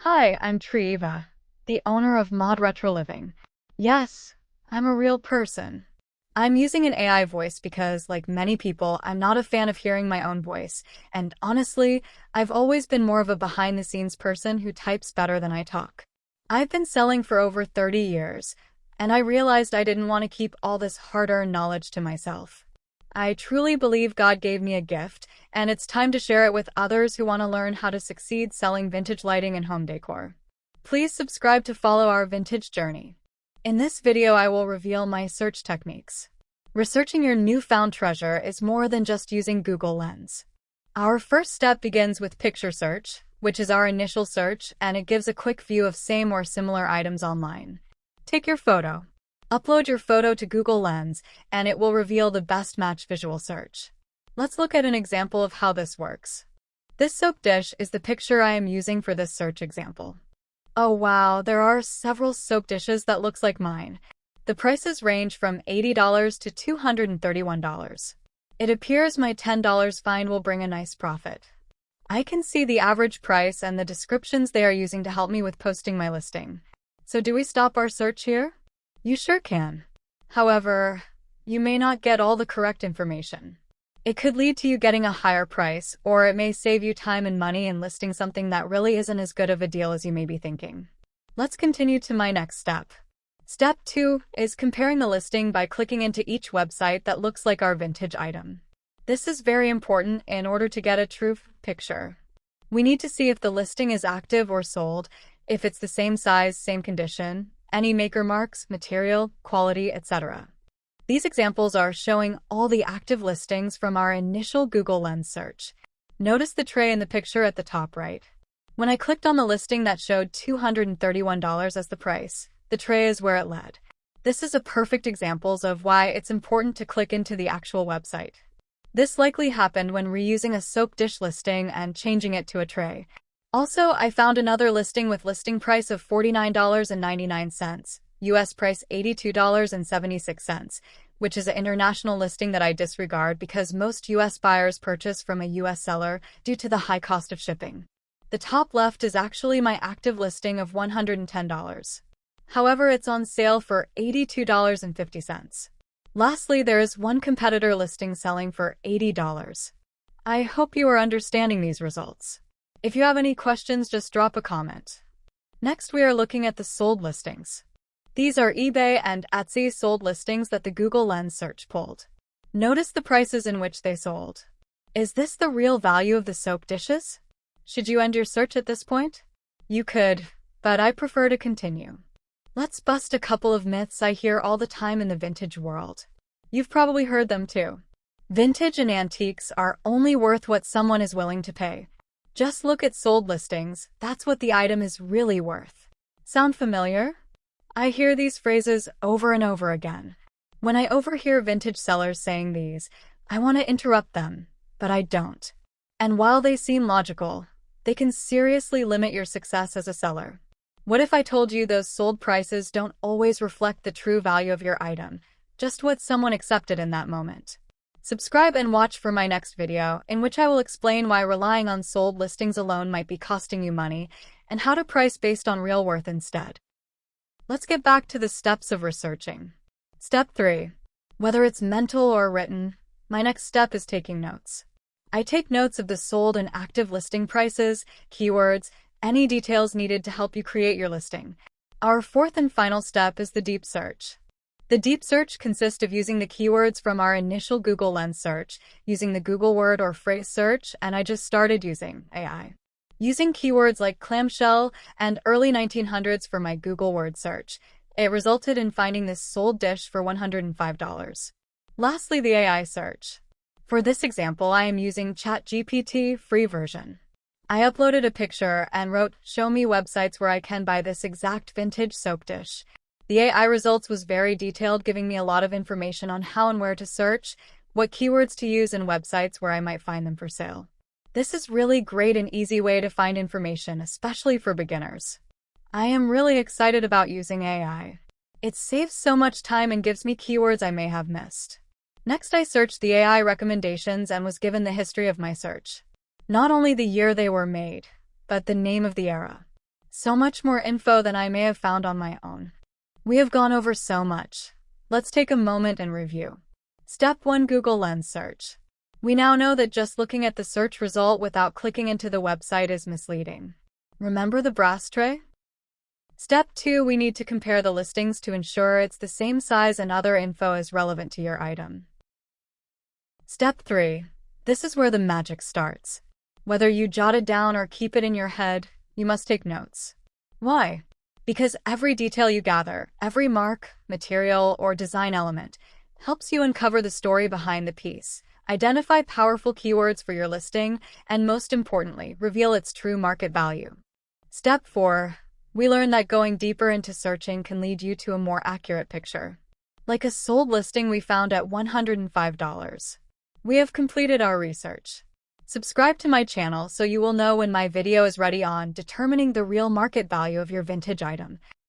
Hi, I'm Triva, the owner of Mod Retro Living. Yes, I'm a real person. I'm using an AI voice because, like many people, I'm not a fan of hearing my own voice, and honestly, I've always been more of a behind-the-scenes person who types better than I talk. I've been selling for over 30 years, and I realized I didn't want to keep all this hard-earned knowledge to myself. I truly believe God gave me a gift, and it's time to share it with others who want to learn how to succeed selling vintage lighting and home decor. Please subscribe to follow our vintage journey. In this video, I will reveal my search techniques. Researching your newfound treasure is more than just using Google Lens. Our first step begins with picture search, which is our initial search, and it gives a quick view of same or similar items online. Take your photo. Upload your photo to Google Lens, and it will reveal the best match visual search. Let's look at an example of how this works. This soap dish is the picture I am using for this search example. Oh wow, there are several soap dishes that looks like mine. The prices range from $80 to $231. It appears my $10 find will bring a nice profit. I can see the average price and the descriptions they are using to help me with posting my listing. So do we stop our search here? You sure can. However, you may not get all the correct information. It could lead to you getting a higher price, or it may save you time and money in listing something that really isn't as good of a deal as you may be thinking. Let's continue to my next step. Step 2 is comparing the listing by clicking into each website that looks like our vintage item. This is very important in order to get a true picture. We need to see if the listing is active or sold, if it's the same size, same condition, any maker marks, material, quality, etc. These examples are showing all the active listings from our initial Google Lens search. Notice the tray in the picture at the top right. When I clicked on the listing that showed $231 as the price, the tray is where it led. This is a perfect example of why it's important to click into the actual website. This likely happened when reusing a soap dish listing and changing it to a tray. Also, I found another listing with listing price of $49.99, US price $82.76, which is an international listing that I disregard because most US buyers purchase from a US seller due to the high cost of shipping. The top left is actually my active listing of $110. However, it's on sale for $82.50. Lastly, there is one competitor listing selling for $80. I hope you are understanding these results. If you have any questions, just drop a comment. Next, we are looking at the sold listings. These are eBay and Etsy sold listings that the Google Lens search pulled. Notice the prices in which they sold. Is this the real value of the soap dishes? Should you end your search at this point? You could, but I prefer to continue. Let's bust a couple of myths I hear all the time in the vintage world. You've probably heard them too. Vintage and antiques are only worth what someone is willing to pay. Just look at sold listings, that's what the item is really worth. Sound familiar? I hear these phrases over and over again. When I overhear vintage sellers saying these, I want to interrupt them, but I don't. And while they seem logical, they can seriously limit your success as a seller. What if I told you those sold prices don't always reflect the true value of your item, just what someone accepted in that moment? Subscribe and watch for my next video, in which I will explain why relying on sold listings alone might be costing you money, and how to price based on real worth instead. Let's get back to the steps of researching. Step 3. Whether it's mental or written, my next step is taking notes. I take notes of the sold and active listing prices, keywords, any details needed to help you create your listing. Our fourth and final step is the deep search. The deep search consists of using the keywords from our initial Google Lens search, using the Google word or phrase search, and I just started using AI. Using keywords like clamshell and early 1900s for my Google word search, it resulted in finding this sold dish for $105. Lastly, the AI search. For this example, I am using ChatGPT free version. I uploaded a picture and wrote, "Show me websites where I can buy this exact vintage soap dish." The AI results was very detailed, giving me a lot of information on how and where to search, what keywords to use, and websites where I might find them for sale. This is really great and easy way to find information, especially for beginners. I am really excited about using AI. It saves so much time and gives me keywords I may have missed. Next, I searched the AI recommendations and was given the history of my search. Not only the year they were made, but the name of the era. So much more info than I may have found on my own. We have gone over so much. Let's take a moment and review. Step 1. Google Lens Search. We now know that just looking at the search result without clicking into the website is misleading. Remember the brass tray? Step 2. We need to compare the listings to ensure it's the same size and other info is relevant to your item. Step 3. This is where the magic starts. Whether you jot it down or keep it in your head, you must take notes. Why? Because every detail you gather, every mark, material, or design element, helps you uncover the story behind the piece, identify powerful keywords for your listing, and most importantly, reveal its true market value. Step 4. We learned that going deeper into searching can lead you to a more accurate picture. Like a sold listing we found at $105. We have completed our research. Subscribe to my channel so you will know when my video is ready on determining the real market value of your vintage item.